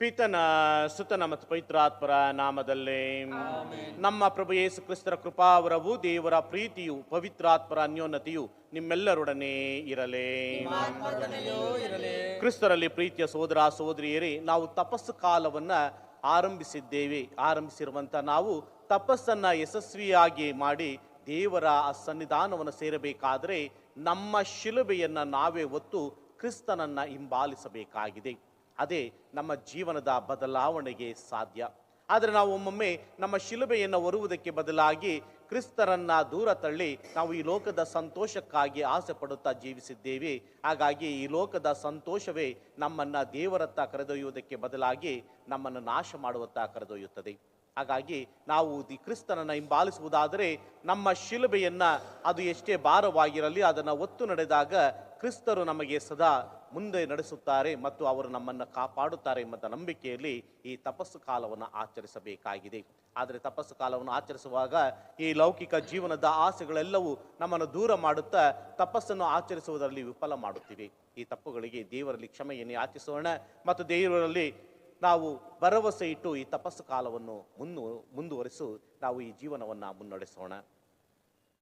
ಪಿತನ ಸುತನ ಮತ್ತು ಪವಿತ್ರಾತ್ಮರ ನಾಮದಲ್ಲೇ ನಮ್ಮ ಪ್ರಭು ಯೇಸು ಕ್ರಿಸ್ತರ ಕೃಪಾವರವು, ದೇವರ ಪ್ರೀತಿಯು, ಪವಿತ್ರಾತ್ಮರ ಅನ್ಯೋನ್ಯತೆಯು ನಿಮ್ಮೆಲ್ಲರೊಡನೆ ಇರಲೇ. ಕ್ರಿಸ್ತರಲ್ಲಿ ಪ್ರೀತಿಯ ಸಹೋದರ ಸಹೋದರಿಯರೇ, ನಾವು ತಪಸ್ಸು ಕಾಲವನ್ನ ಆರಂಭಿಸಿರುವಂತ ನಾವು ತಪಸ್ಸನ್ನ ಯಶಸ್ವಿಯಾಗಿ ಮಾಡಿ ದೇವರ ಸನ್ನಿಧಾನವನ್ನು ಸೇರಬೇಕಾದರೆ ನಮ್ಮ ಶಿಲುಬೆಯನ್ನ ನಾವೇ ಹೊತ್ತು ಕ್ರಿಸ್ತನನ್ನ ಹಿಂಬಾಲಿಸಬೇಕಾಗಿದೆ. ಅದೇ ನಮ್ಮ ಜೀವನದ ಬದಲಾವಣೆಗೆ ಸಾಧ್ಯ. ಆದರೆ ನಾವು ಒಮ್ಮೊಮ್ಮೆ ನಮ್ಮ ಶಿಲುಬೆಯನ್ನು ಹೊರುವುದಕ್ಕೆ ಬದಲಾಗಿ ಕ್ರಿಸ್ತರನ್ನ ದೂರ ತಳ್ಳಿ ನಾವು ಈ ಲೋಕದ ಸಂತೋಷಕ್ಕಾಗಿ ಆಸೆ ಪಡುತ್ತಾ ಜೀವಿಸಿದ್ದೇವೆ. ಹಾಗಾಗಿ ಈ ಲೋಕದ ಸಂತೋಷವೇ ನಮ್ಮನ್ನು ದೇವರತ್ತ ಕರೆದೊಯ್ಯುವುದಕ್ಕೆ ಬದಲಾಗಿ ನಮ್ಮನ್ನು ನಾಶ ಮಾಡುವತ್ತ ಕರೆದೊಯ್ಯುತ್ತದೆ. ಹಾಗಾಗಿ ನಾವು ಕ್ರಿಸ್ತನನ್ನು ಹಿಂಬಾಲಿಸುವುದಾದರೆ ನಮ್ಮ ಶಿಲುಬೆಯನ್ನ ಅದು ಎಷ್ಟೇ ಭಾರವಾಗಿರಲಿ ಅದನ್ನು ಹೊತ್ತು ನಡೆದಾಗ ಕ್ರಿಸ್ತರು ನಮಗೆ ಸದಾ ಮುಂದೆ ನಡೆಸುತ್ತಾರೆ ಮತ್ತು ಅವರು ನಮ್ಮನ್ನು ಕಾಪಾಡುತ್ತಾರೆ ಎಂಬ ನಂಬಿಕೆಯಲ್ಲಿ ಈ ತಪಸ್ಸು ಕಾಲವನ್ನು ಆಚರಿಸಬೇಕಾಗಿದೆ. ಆದರೆ ತಪಸ್ಸು ಕಾಲವನ್ನು ಆಚರಿಸುವಾಗ ಈ ಲೌಕಿಕ ಜೀವನದ ಆಸೆಗಳೆಲ್ಲವೂ ನಮ್ಮನ್ನು ದೂರ ಮಾಡುತ್ತಾ ತಪಸ್ಸನ್ನು ಆಚರಿಸುವುದರಲ್ಲಿ ವಿಫಲ ಮಾಡುತ್ತಿವೆ. ಈ ತಪ್ಪುಗಳಿಗೆ ದೇವರಲ್ಲಿ ಕ್ಷಮೆಯನ್ನು ಯಾಚಿಸೋಣ ಮತ್ತು ದೇವರಲ್ಲಿ ನಾವು ಭರವಸೆ ಇಟ್ಟು ಈ ತಪಸ್ಸು ಕಾಲವನ್ನು ಮುಂದುವರಿಸು ನಾವು ಈ ಜೀವನವನ್ನು ಮುನ್ನಡೆಸೋಣ.